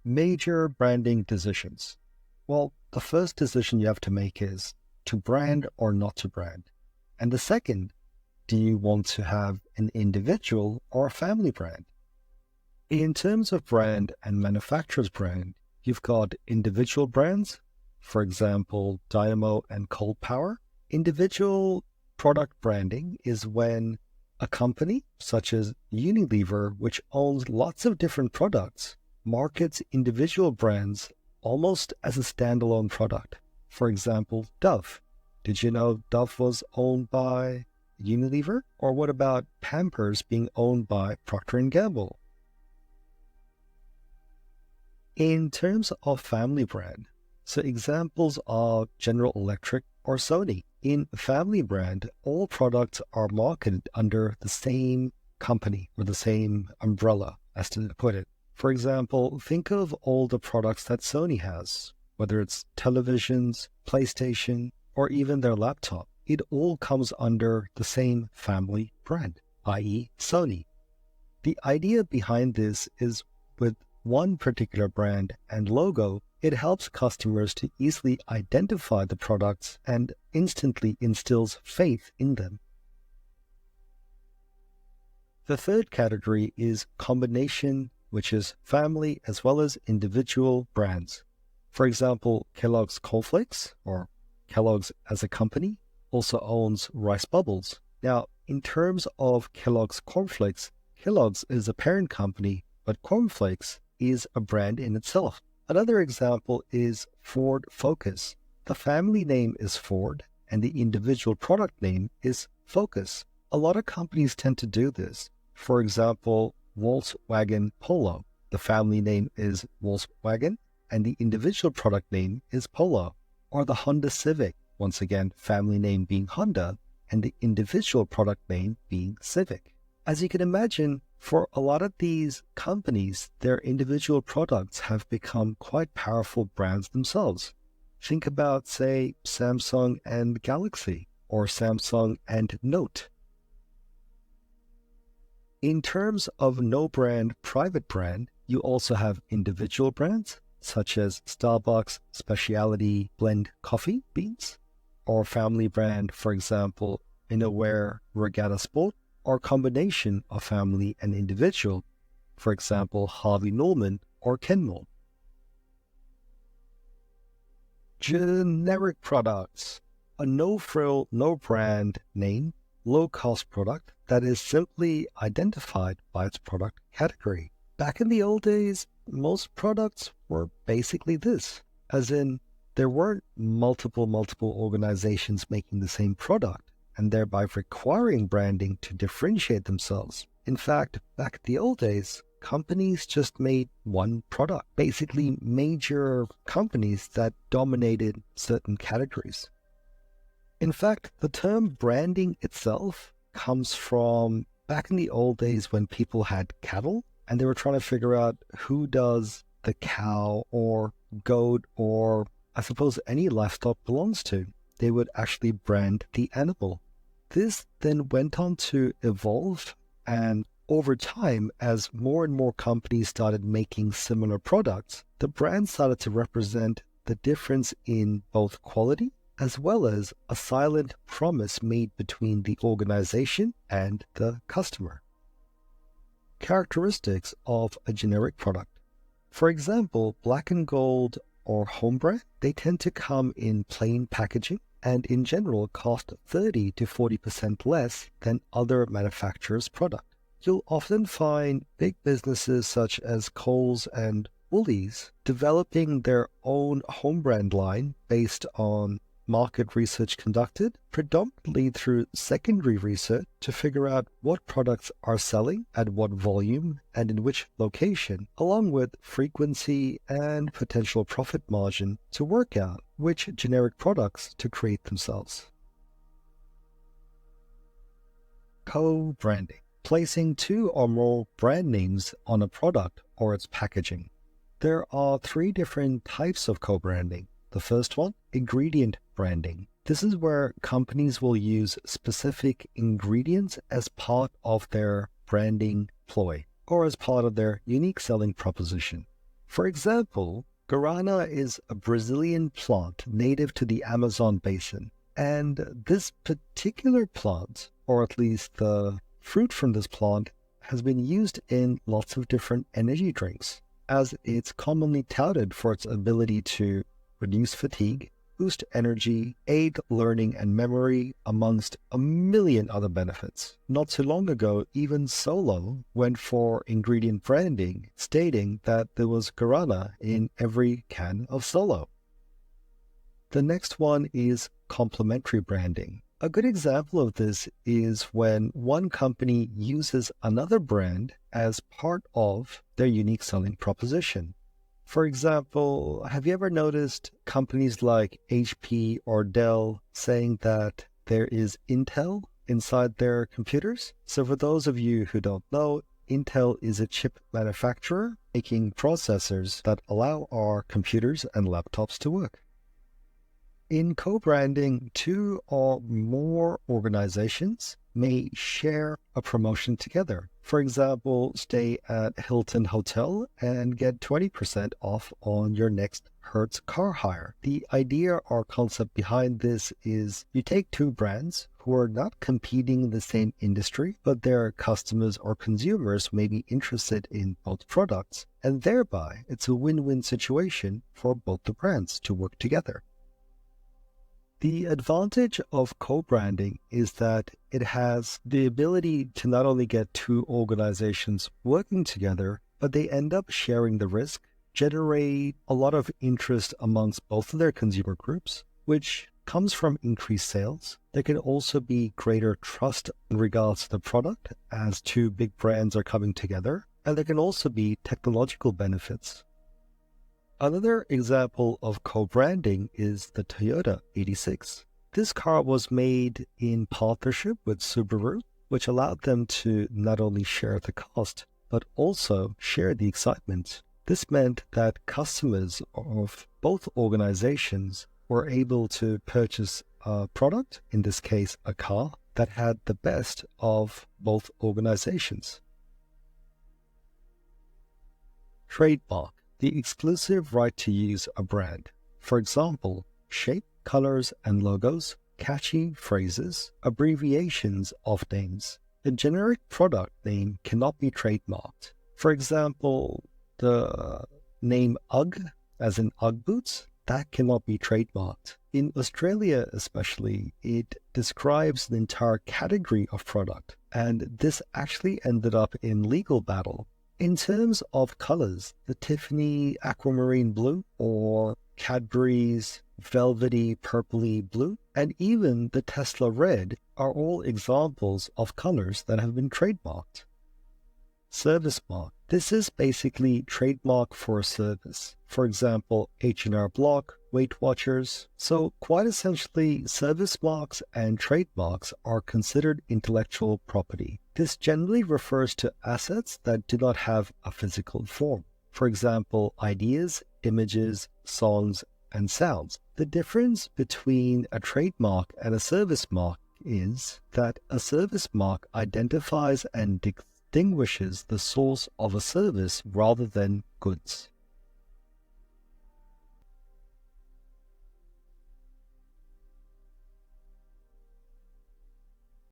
Major branding decisions. Well, the first decision you have to make is to brand or not to brand. And the second, do you want to have an individual or a family brand? In terms of brand and manufacturer's brand, you've got individual brands, for example, Dynamo and Cold Power. Individual product branding is when a company, such as Unilever, which owns lots of different products, markets individual brands almost as a standalone product. For example, Dove. Did you know Dove was owned by Unilever? Or what about Pampers being owned by Procter & Gamble? In terms of family brand, so examples are General Electric or Sony. In family brand, all products are marketed under the same company or the same umbrella, as to put it. For example, think of all the products that Sony has, whether it's televisions, PlayStation, or even their laptop. It all comes under the same family brand, i.e. Sony. The idea behind this is with one particular brand and logo, it helps customers to easily identify the products and instantly instills faith in them. The third category is combination, which is family as well as individual brands. For example, Kellogg's Cornflakes, or Kellogg's as a company, also owns Rice Bubbles. Now, in terms of Kellogg's Cornflakes, Kellogg's is a parent company, but Cornflakes is a brand in itself. Another example is Ford Focus. The family name is Ford, and the individual product name is Focus. A lot of companies tend to do this. For example, Volkswagen Polo. The family name is Volkswagen, and the individual product name is Polo. Or the Honda Civic, once again, family name being Honda, and the individual product name being Civic. As you can imagine, for a lot of these companies, their individual products have become quite powerful brands themselves. Think about, say, Samsung and Galaxy, or Samsung and Note. In terms of no brand, private brand, you also have individual brands, such as Starbucks Specialty Blend Coffee Beans, or family brand, for example, Innerwear Regatta Sport, or combination of family and individual, for example, Harvey Norman or Kenmore. Generic products, a no-frill, no-brand name, low-cost product that is simply identified by its product category. Back in the old days, most products were basically this, as in there weren't multiple organizations making the same product, and thereby requiring branding to differentiate themselves. In fact, back in the old days, companies just made one product, basically major companies that dominated certain categories. In fact, the term branding itself comes from back in the old days when people had cattle and they were trying to figure out who does the cow or goat or I suppose any livestock belongs to. They would actually brand the animal. This then went on to evolve, and over time, as more and more companies started making similar products, the brand started to represent the difference in both quality as well as a silent promise made between the organization and the customer. Characteristics of a generic product. For example, Black & Gold or Home Brand, they tend to come in plain packaging and in general cost 30 to 40% less than other manufacturers' product. You'll often find big businesses such as Kohl's and Woolies developing their own home brand line based on market research conducted predominantly through secondary research to figure out what products are selling at what volume and in which location, along with frequency and potential profit margin to work out which generic products to create themselves. Co-branding. Placing two or more brand names on a product or its packaging. There are three different types of co-branding. The first one, ingredient branding. This is where companies will use specific ingredients as part of their branding ploy or as part of their unique selling proposition. For example, guarana is a Brazilian plant native to the Amazon basin. And this particular plant, or at least the fruit from this plant, has been used in lots of different energy drinks, as it's commonly touted for its ability to reduce fatigue, boost energy, aid learning and memory, amongst a million other benefits. Not too long ago, even Solo went for ingredient branding, stating that there was guarana in every can of Solo. The next one is complementary branding. A good example of this is when one company uses another brand as part of their unique selling proposition. For example, have you ever noticed companies like HP or Dell saying that there is Intel inside their computers? So for those of you who don't know, Intel is a chip manufacturer making processors that allow our computers and laptops to work. In co-branding, two or more organizations may share a promotion together. For example, stay at Hilton Hotel and get 20% off on your next Hertz car hire. The idea or concept behind this is you take two brands who are not competing in the same industry, but their customers or consumers may be interested in both products, and thereby it's a win-win situation for both the brands to work together. The advantage of co-branding is that it has the ability to not only get two organizations working together, but they end up sharing the risk, generate a lot of interest amongst both of their consumer groups, which comes from increased sales. There can also be greater trust in regards to the product as two big brands are coming together, and there can also be technological benefits. Another example of co-branding is the Toyota 86. This car was made in partnership with Subaru, which allowed them to not only share the cost, but also share the excitement. This meant that customers of both organizations were able to purchase a product, in this case a car, that had the best of both organizations. Trademark. The exclusive right to use a brand. For example, shape, colors, and logos, catchy phrases, abbreviations of names. A generic product name cannot be trademarked. For example, the name UGG, as in UGG boots, that cannot be trademarked. In Australia especially, it describes an entire category of product, and this actually ended up in legal battle. In terms of colors, the Tiffany aquamarine blue or Cadbury's velvety purpley blue and even the Tesla red are all examples of colors that have been trademarked. Service mark. This is basically trademark for a service. For example, H&R Block, Weight Watchers. So quite essentially, service marks and trademarks are considered intellectual property. This generally refers to assets that do not have a physical form. For example, ideas, images, songs, and sounds. The difference between a trademark and a service mark is that a service mark identifies and distinguishes the source of a service rather than goods.